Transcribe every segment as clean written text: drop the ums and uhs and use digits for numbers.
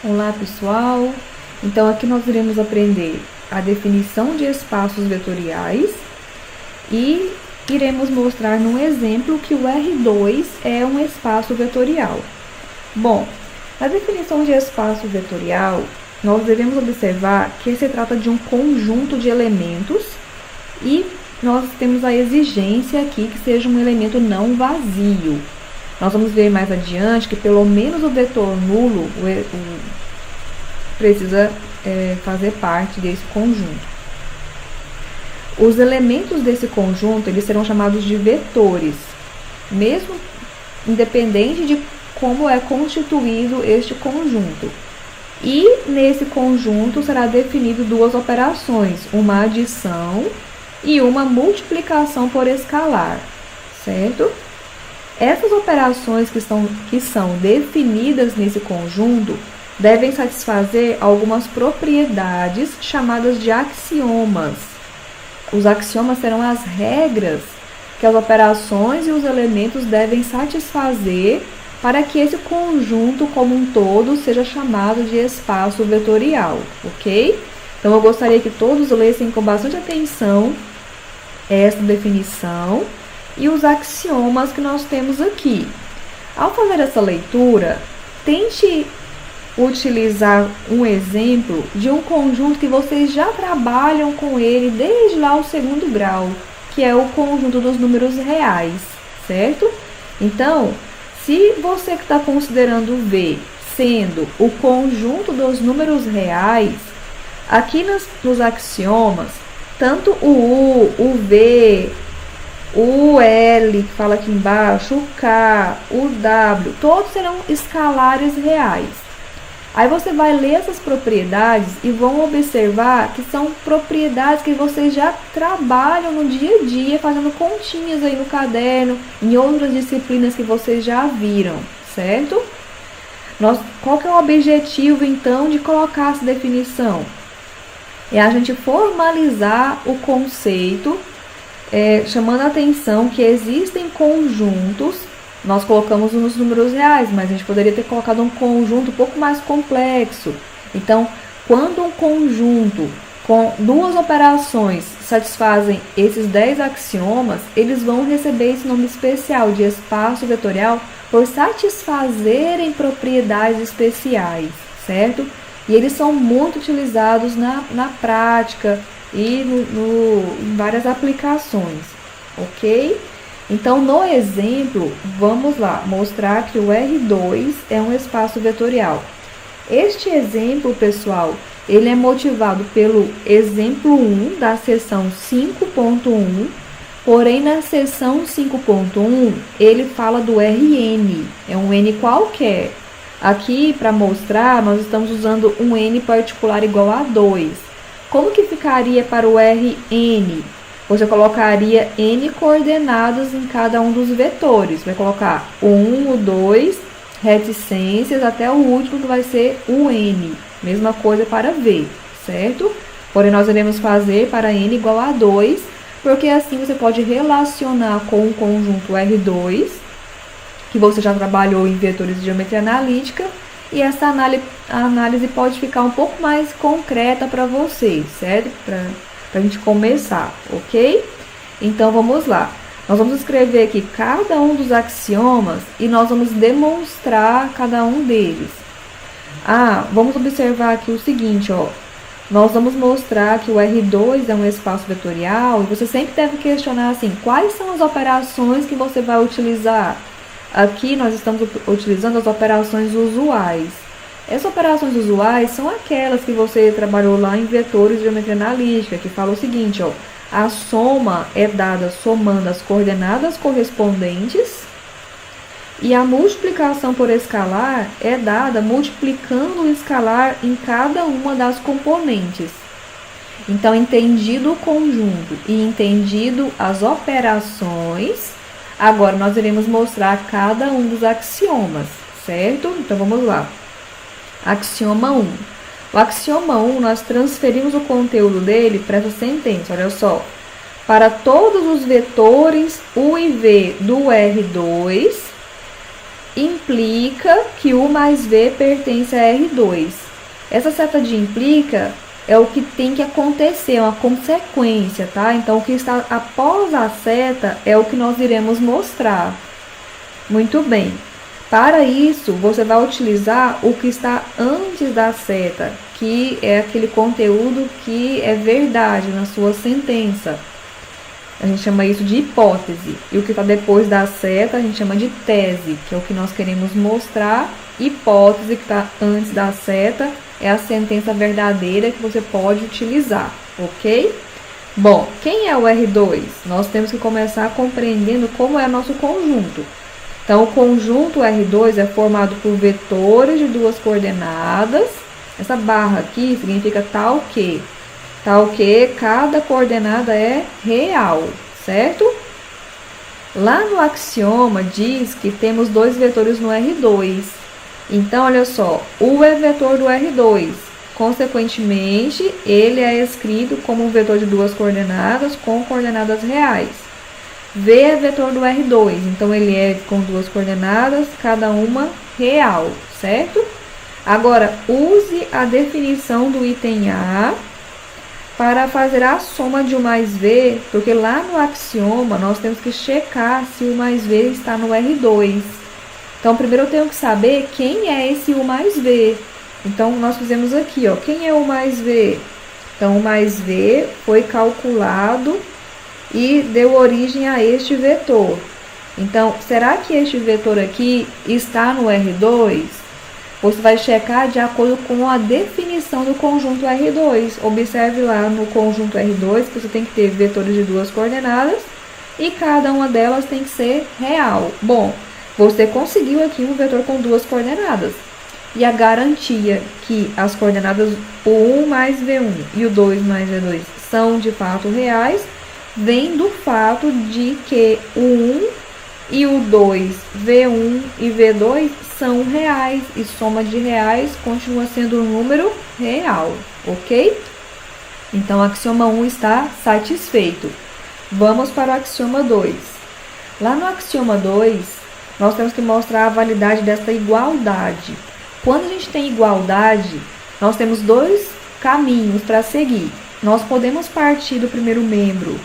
Olá pessoal, então aqui nós iremos aprender a definição de espaços vetoriais e iremos mostrar num exemplo que o R2 é um espaço vetorial. Bom, na definição de espaço vetorial, nós devemos observar que se trata de um conjunto de elementos e nós temos a exigência aqui que seja um elemento não vazio. Nós vamos ver mais adiante que pelo menos o vetor nulo precisa fazer parte desse conjunto. Os elementos desse conjunto eles serão chamados de vetores, mesmo independente de como é constituído este conjunto. E nesse conjunto será definido duas operações, uma adição e uma multiplicação por escalar, certo? Essas operações que são definidas nesse conjunto devem satisfazer algumas propriedades chamadas de axiomas. Os axiomas serão as regras que as operações e os elementos devem satisfazer para que esse conjunto como um todo seja chamado de espaço vetorial, ok? Então eu gostaria que todos lessem com bastante atenção essa definição e os axiomas que nós temos aqui. Ao fazer essa leitura, tente utilizar um exemplo de um conjunto que vocês já trabalham com ele desde lá o segundo grau, que é o conjunto dos números reais, certo? Então, se você que está considerando o V sendo o conjunto dos números reais, aqui nos axiomas, tanto o U, o V, o L, que fala aqui embaixo, o K, o W, todos serão escalares reais. Aí você vai ler essas propriedades e vão observar que são propriedades que vocês já trabalham no dia a dia, fazendo continhas aí no caderno, em outras disciplinas que vocês já viram, certo? Qual que é o objetivo, então, de colocar essa definição? É a gente formalizar o conceito, chamando a atenção que existem conjuntos, nós colocamos nos números reais, mas a gente poderia ter colocado um conjunto um pouco mais complexo. Então, quando um conjunto com duas operações satisfazem esses 10 axiomas, eles vão receber esse nome especial de espaço vetorial por satisfazerem propriedades especiais, certo? E eles são muito utilizados na prática e em várias aplicações, ok? Então, no exemplo, vamos lá, mostrar que o R2 é um espaço vetorial. Este exemplo, pessoal, ele é motivado pelo exemplo 1 da seção 5.1, porém na seção 5.1 ele fala do Rn, é um N qualquer. Aqui, para mostrar, nós estamos usando um N particular igual a 2. Como que ficaria para o Rn? Você colocaria N coordenadas em cada um dos vetores. Vai colocar o 1, o 2, reticências, até o último que vai ser o N. Mesma coisa para V, certo? Porém, nós iremos fazer para N igual a 2, porque assim você pode relacionar com o conjunto R2, que você já trabalhou em vetores de geometria analítica, e essa análise pode ficar um pouco mais concreta para vocês, certo? Para a gente começar, ok? Então, vamos lá. Nós vamos escrever aqui cada um dos axiomas e nós vamos demonstrar cada um deles. Vamos observar aqui o seguinte, ó. Nós vamos mostrar que o R2 é um espaço vetorial e você sempre deve questionar assim, quais são as operações que você vai utilizar? Aqui nós estamos utilizando as operações usuais. Essas operações usuais são aquelas que você trabalhou lá em vetores de geometria analítica, que fala o seguinte, ó, a soma é dada somando as coordenadas correspondentes e a multiplicação por escalar é dada multiplicando o escalar em cada uma das componentes. Então, entendido o conjunto e entendido as operações, agora nós iremos mostrar cada um dos axiomas, certo? Então, vamos lá. Axioma 1. O axioma 1, nós transferimos o conteúdo dele para essa sentença, olha só. Para todos os vetores U e V do R2, implica que U mais V pertence a R2. Essa seta de implica é o que tem que acontecer, é uma consequência, tá? Então, o que está após a seta é o que nós iremos mostrar. Muito bem. Para isso, você vai utilizar o que está antes da seta, que é aquele conteúdo que é verdade na sua sentença. A gente chama isso de hipótese. E o que está depois da seta, a gente chama de tese, que é o que nós queremos mostrar. Hipótese, que está antes da seta, é a sentença verdadeira que você pode utilizar, ok? Bom, quem é o R2? Nós temos que começar compreendendo como é nosso conjunto. Então, o conjunto R2 é formado por vetores de duas coordenadas. Essa barra aqui significa tal que cada coordenada é real, certo? Lá no axioma diz que temos dois vetores no R2. Então, olha só, U é vetor do R2. Consequentemente, ele é escrito como um vetor de duas coordenadas com coordenadas reais. V é vetor do R2, então ele é com duas coordenadas, cada uma real, certo? Agora, use a definição do item A para fazer a soma de U mais V, porque lá no axioma nós temos que checar se U mais V está no R2. Então, primeiro eu tenho que saber quem é esse U mais V. Então, nós fizemos aqui, ó, quem é U mais V? Então, U mais V foi calculado e deu origem a este vetor. Então, será que este vetor aqui está no R2? Você vai checar de acordo com a definição do conjunto R2. Observe lá no conjunto R2 que você tem que ter vetores de duas coordenadas e cada uma delas tem que ser real. Bom, você conseguiu aqui um vetor com duas coordenadas. E a garantia que as coordenadas U1 mais V1 e o 2 mais V2 são de fato reais vem do fato de que o 1 e o 2, V1 e V2, são reais, e soma de reais continua sendo um número real, ok? Então, o axioma 1 está satisfeito. Vamos para o axioma 2. Lá no axioma 2, nós temos que mostrar a validade dessa igualdade. Quando a gente tem igualdade, nós temos dois caminhos para seguir. Nós podemos partir do primeiro membro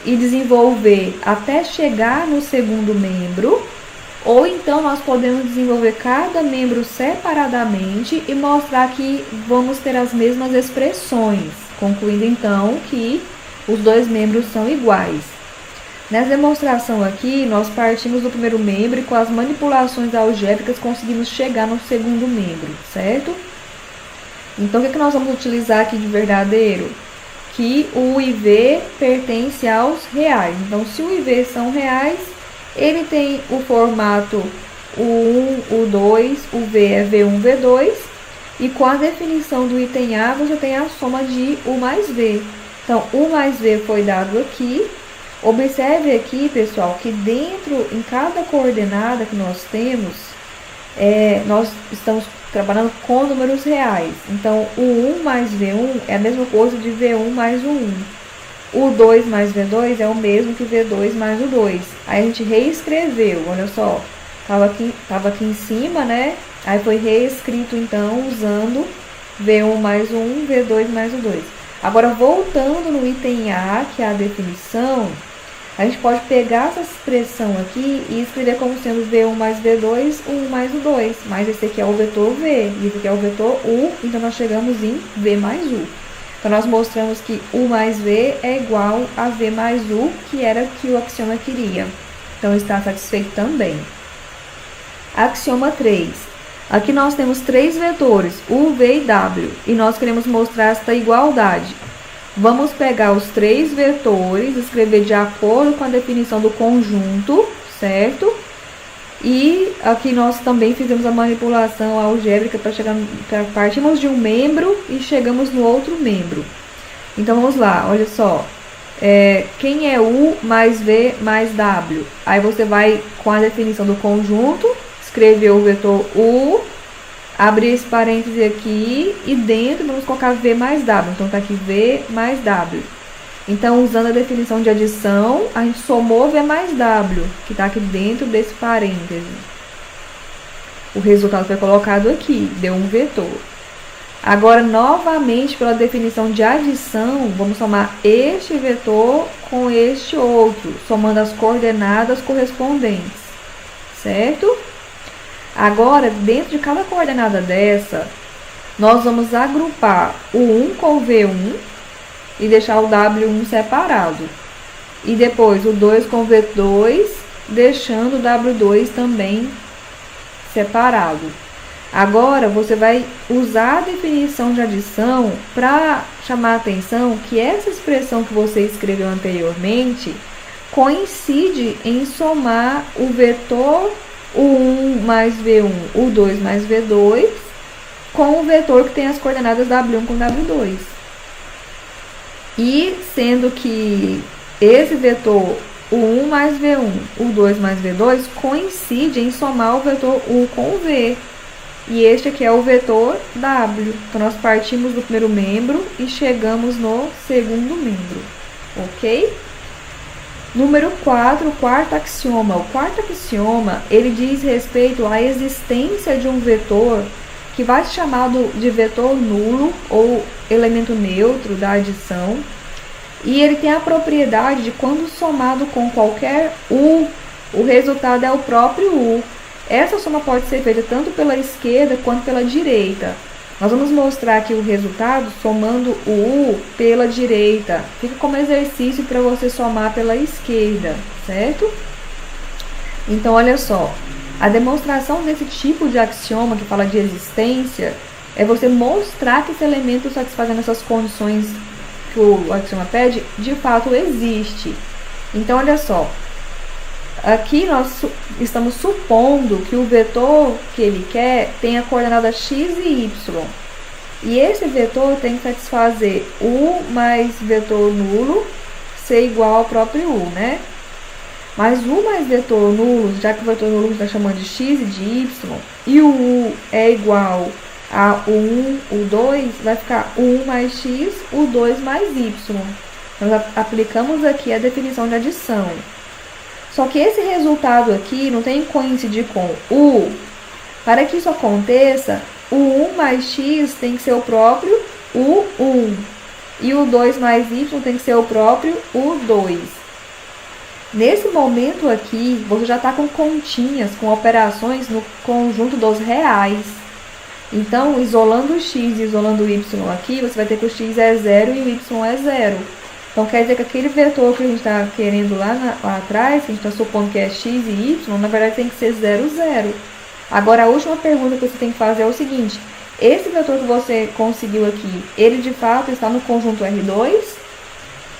e desenvolver até chegar no segundo membro, ou então nós podemos desenvolver cada membro separadamente e mostrar que vamos ter as mesmas expressões, concluindo então que os dois membros são iguais. Nessa demonstração aqui, nós partimos do primeiro membro e com as manipulações algébricas conseguimos chegar no segundo membro, certo? Então, o que nós vamos utilizar aqui de verdadeiro? Que o U e V pertence aos reais. Então, se o U e V são reais, ele tem o formato U1, U2, o V é V1, V2. E com a definição do item A, você tem a soma de U mais V. Então, U mais V foi dado aqui. Observe aqui, pessoal, que dentro, em cada coordenada que nós temos, nós estamos trabalhando com números reais. Então, o 1 mais V1 é a mesma coisa de V1 mais o 1. O 2 mais V2 é o mesmo que V2 mais o 2. Aí a gente reescreveu, olha só. Tava aqui em cima, né? Aí foi reescrito, então, usando V1 mais o 1, V2 mais o 2. Agora, voltando no item A, que é a definição, a gente pode pegar essa expressão aqui e escrever como sendo V1 mais V2, o 1 mais o 2. Mas esse aqui é o vetor V, e esse aqui é o vetor U, então nós chegamos em V mais U. Então, nós mostramos que U mais V é igual a V mais U, que era o que o axioma queria. Então, está satisfeito também. Axioma 3. Aqui nós temos três vetores, U, V e W, e nós queremos mostrar esta igualdade. Vamos pegar os três vetores, escrever de acordo com a definição do conjunto, certo? E aqui nós também fizemos a manipulação algébrica para partimos de um membro e chegamos no outro membro. Então, vamos lá, olha só. Quem é U mais V mais W? Aí você vai com a definição do conjunto, escrever o vetor U, abrir esse parêntese aqui e dentro vamos colocar V mais W. Então, tá aqui V mais W. Então, usando a definição de adição, a gente somou V mais W, que tá aqui dentro desse parêntese. O resultado foi colocado aqui, deu um vetor. Agora, novamente, pela definição de adição, vamos somar este vetor com este outro, somando as coordenadas correspondentes, certo? Agora, dentro de cada coordenada dessa, nós vamos agrupar o 1 com o V1 e deixar o W1 separado. E depois o 2 com o V2, deixando o W2 também separado. Agora, você vai usar a definição de adição para chamar a atenção que essa expressão que você escreveu anteriormente coincide em somar o vetor U1 mais V1, U2 mais V2, com o vetor que tem as coordenadas W1 com W2. E sendo que esse vetor U1 mais V1, U2 mais V2 coincide em somar o vetor U com o V. E este aqui é o vetor W. Então, nós partimos do primeiro membro e chegamos no segundo membro. Ok? Número 4, o quarto axioma. O quarto axioma, ele diz respeito à existência de um vetor que vai ser chamado de vetor nulo ou elemento neutro da adição. E ele tem a propriedade de, quando somado com qualquer U, o resultado é o próprio U. Essa soma pode ser feita tanto pela esquerda quanto pela direita. Nós vamos mostrar aqui o resultado somando o U pela direita. Fica como exercício para você somar pela esquerda, certo? Então, olha só. A demonstração desse tipo de axioma que fala de existência é você mostrar que esse elemento satisfazendo essas condições que o axioma pede, de fato existe. Então, olha só. Aqui nós estamos supondo que o vetor que ele quer tem a coordenada x e y. E esse vetor tem que satisfazer U mais vetor nulo ser igual ao próprio U, né? Mas U mais vetor nulo, já que o vetor nulo está chamando de x e de y, e o U é igual a U1, U2, vai ficar U1 mais x, U2 mais y. Nós aplicamos aqui a definição de adição. Só que esse resultado aqui não tem que coincidir com U. Para que isso aconteça, o 1 mais x tem que ser o próprio U1. E o 2 mais y tem que ser o próprio U2. Nesse momento aqui, você já está com continhas, com operações no conjunto dos reais. Então, isolando o x e isolando o y aqui, você vai ter que o x é 0 e o y é 0. Então, quer dizer que aquele vetor que a gente está querendo lá atrás, que a gente está supondo que é x e y, na verdade tem que ser 0, 0. Agora, a última pergunta que você tem que fazer é o seguinte: esse vetor que você conseguiu aqui, ele de fato está no conjunto R2?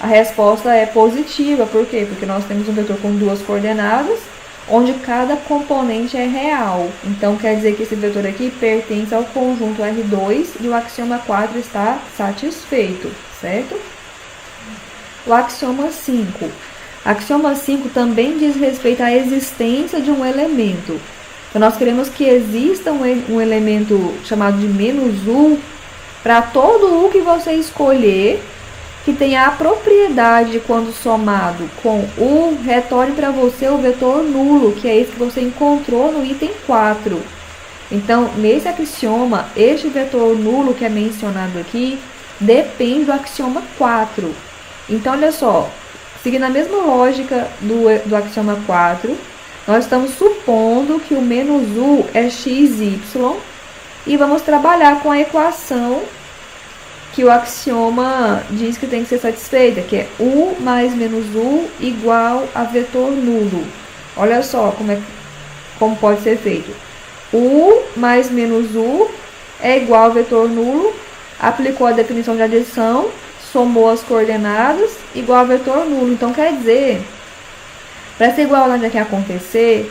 A resposta é positiva. Por quê? Porque nós temos um vetor com duas coordenadas, onde cada componente é real. Então, quer dizer que esse vetor aqui pertence ao conjunto R2 e o axioma 4 está satisfeito, certo? O axioma 5. Axioma 5 também diz respeito à existência de um elemento. Então, nós queremos que exista um elemento chamado de menos U para todo U que você escolher, que tenha a propriedade, quando somado com U, retorne para você o vetor nulo, que é esse que você encontrou no item 4. Então, nesse axioma, este vetor nulo que é mencionado aqui depende do axioma 4. Então, olha só, seguindo a mesma lógica do axioma 4, nós estamos supondo que o menos U é xy e vamos trabalhar com a equação que o axioma diz que tem que ser satisfeita, que é U mais menos U igual a vetor nulo. Olha só como pode ser feito. U mais menos U é igual a vetor nulo, aplicou a definição de adição, somou as coordenadas, igual a vetor nulo. Então, quer dizer, para essa igualdade aqui acontecer,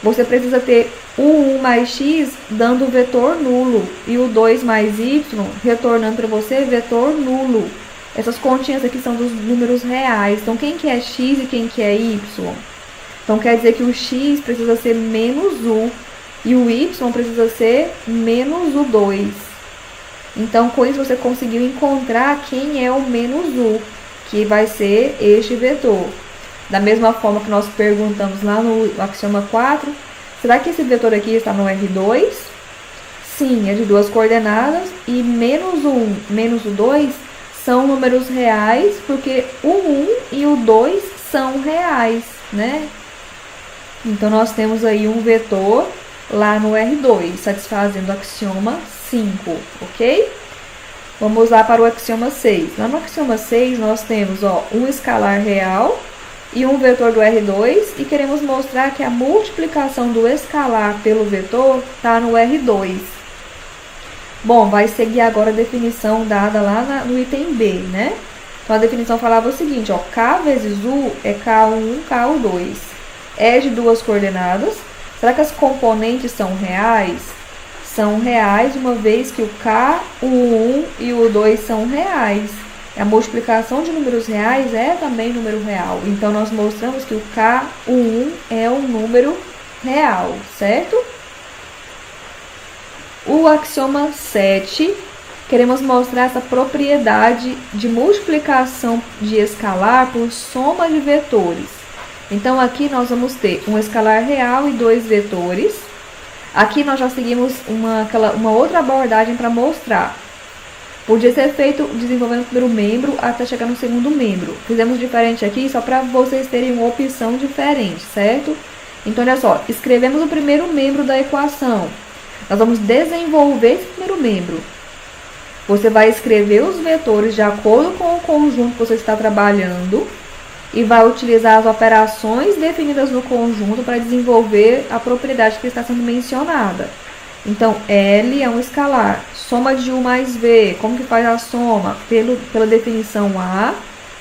você precisa ter o 1 mais x dando o vetor nulo e o 2 mais y retornando para você vetor nulo. Essas continhas aqui são dos números reais. Então, quem que é x e quem que é y? Então, quer dizer que o x precisa ser menos u e o y precisa ser menos o 2. Então, com isso, você conseguiu encontrar quem é o menos u, que vai ser este vetor. Da mesma forma que nós perguntamos lá no axioma 4, Será que esse vetor aqui está no R2? Sim, é de duas coordenadas e menos 1, menos o 2 são números reais, porque o 1 e o 2 são reais, né? Então, nós temos aí um vetor lá no R2, satisfazendo o axioma 5, ok? Vamos lá para o axioma 6. Lá no axioma 6, nós temos um escalar real e um vetor do R2, e queremos mostrar que a multiplicação do escalar pelo vetor está no R2. Bom, vai seguir agora a definição dada lá no item B, né? Então, a definição falava o seguinte, K vezes U é K1, K2. É de duas coordenadas. Será que as componentes são reais? São reais, uma vez que o K, o 1 e o 2 são reais. A multiplicação de números reais é também número real. Então, nós mostramos que o K, o 1 é um número real, certo? O axioma 7, queremos mostrar essa propriedade de multiplicação de escalar por soma de vetores. Então, aqui nós vamos ter um escalar real e dois vetores. Aqui nós já seguimos uma outra abordagem para mostrar. Podia ser feito desenvolvendo o primeiro membro até chegar no segundo membro. Fizemos diferente aqui só para vocês terem uma opção diferente, certo? Então, olha só, escrevemos o primeiro membro da equação. Nós vamos desenvolver esse primeiro membro. Você vai escrever os vetores de acordo com o conjunto que você está trabalhando e vai utilizar as operações definidas no conjunto para desenvolver a propriedade que está sendo mencionada. Então, L é um escalar. Soma de U mais V. Como que faz a soma? Pela definição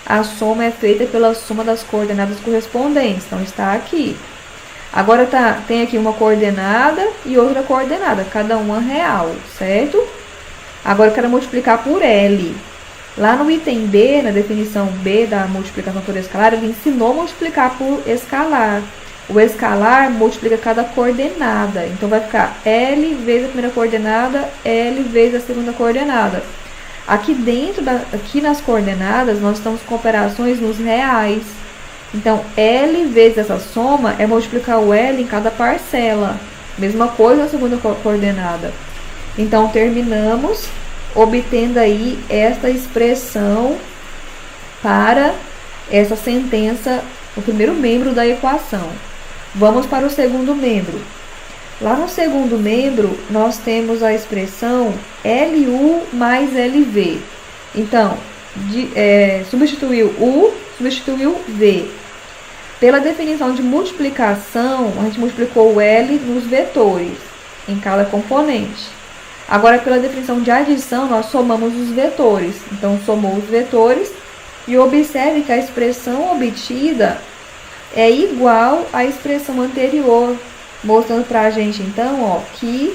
a soma é feita pela soma das coordenadas correspondentes. Então, está aqui. Agora, tem aqui uma coordenada e outra coordenada, cada uma real, certo? Agora, eu quero multiplicar por L. Lá no item B, na definição B da multiplicação por escalar, ele ensinou a multiplicar por escalar. O escalar multiplica cada coordenada. Então, vai ficar L vezes a primeira coordenada, L vezes a segunda coordenada. Aqui aqui nas coordenadas, nós estamos com operações nos reais. Então, L vezes essa soma é multiplicar o L em cada parcela. Mesma coisa na segunda coordenada. Então, terminamos obtendo aí esta expressão para essa sentença, o primeiro membro da equação. Vamos para o segundo membro. Lá no segundo membro, nós temos a expressão LU mais LV. Então, substituiu U, substituiu V. Pela definição de multiplicação, a gente multiplicou o L nos vetores, em cada componente. Agora, pela definição de adição, nós somamos os vetores. Então, somou os vetores e observe que a expressão obtida é igual à expressão anterior, mostrando para a gente, então, que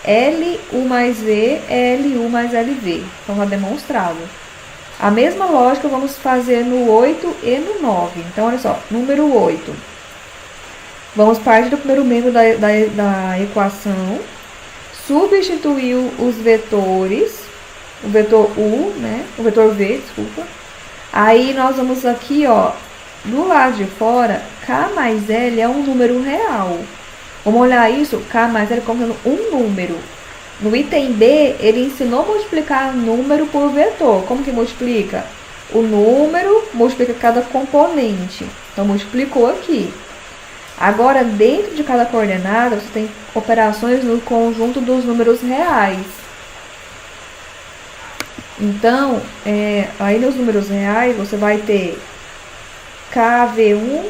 LU mais V é LU mais LV. Então, está demonstrado. A mesma lógica vamos fazer no 8 e no 9. Então, olha só, número 8. Vamos partir do primeiro membro da equação. Substituiu os vetores, o vetor U, né? O vetor V, desculpa. Aí, nós vamos aqui, do lado de fora, K mais L é um número real. Vamos olhar isso, K mais L como sendo um número. No item B, ele ensinou a multiplicar número por vetor. Como que multiplica? O número multiplica cada componente. Então, multiplicou aqui. Agora, dentro de cada coordenada, você tem operações no conjunto dos números reais. Então, aí nos números reais, você vai ter KV1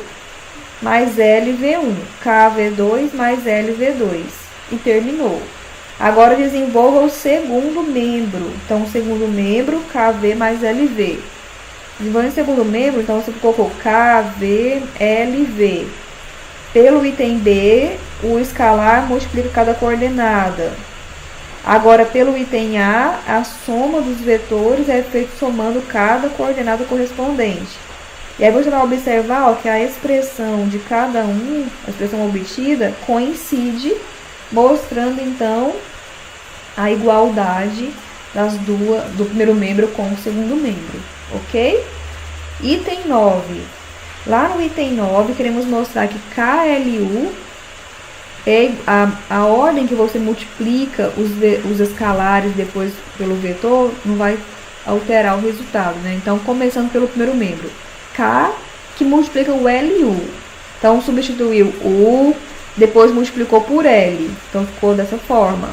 mais LV1, KV2 mais LV2. E terminou. Agora, desenvolva o segundo membro. Então, o segundo membro, KV mais LV. Desenvolvendo o segundo membro, então, você colocou KV, LV. Pelo item B, o escalar multiplica cada coordenada. Agora, pelo item A, a soma dos vetores é feita somando cada coordenada correspondente. E aí, você vai observar que a expressão de cada um, a expressão obtida, coincide, mostrando, então, a igualdade do primeiro membro com o segundo membro, ok? Item 9. Lá no item 9, queremos mostrar que KLU a ordem que você multiplica os escalares depois pelo vetor não vai alterar o resultado, né? Então, começando pelo primeiro membro, K, que multiplica o L e U. Então, substituiu U, depois multiplicou por L. Então, ficou dessa forma.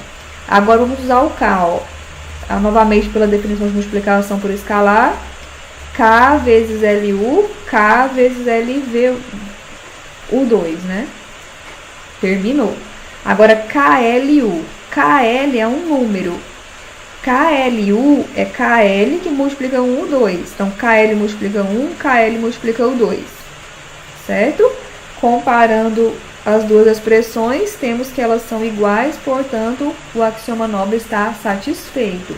Agora, vamos usar o K, ó. Novamente, pela definição de multiplicação por escalar, K vezes LU, K vezes LV, U2, né? Terminou. Agora, KLU. KL é um número. KLU é KL que multiplica 1, U, 2. Então, KL multiplica 1, KL multiplica o 2. Certo? Comparando as duas expressões, temos que elas são iguais, portanto, o axioma nobre está satisfeito.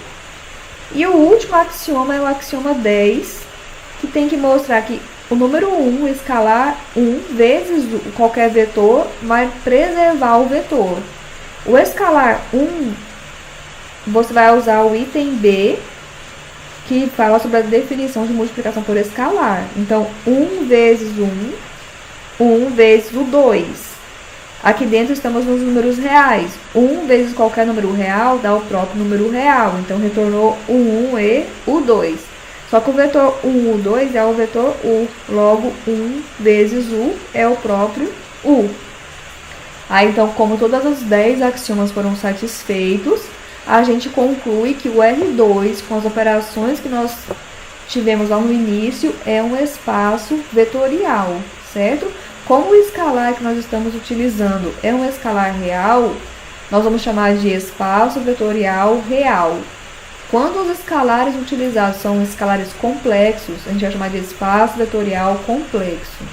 E o último axioma é o axioma 10, que tem que mostrar que o número 1, o escalar 1 vezes qualquer vetor, vai preservar o vetor. O escalar 1, você vai usar o item B, que fala sobre a definição de multiplicação por escalar. Então, 1 vezes 1, 1 vezes o 2. Aqui dentro estamos nos números reais. 1 vezes qualquer número real dá o próprio número real. Então, retornou o 1 e o 2. Só que o vetor 1, U, 2 é o vetor U. Logo, 1 vezes U é o próprio U. Aí, então, como todas as 10 axiomas foram satisfeitos, a gente conclui que o R2, com as operações que nós tivemos lá no início, é um espaço vetorial, certo? Como o escalar que nós estamos utilizando é um escalar real, nós vamos chamar de espaço vetorial real. Quando os escalares utilizados são escalares complexos, a gente vai chamar de espaço vetorial complexo.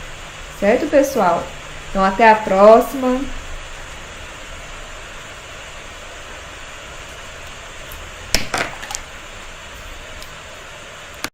Certo, pessoal? Então, até a próxima.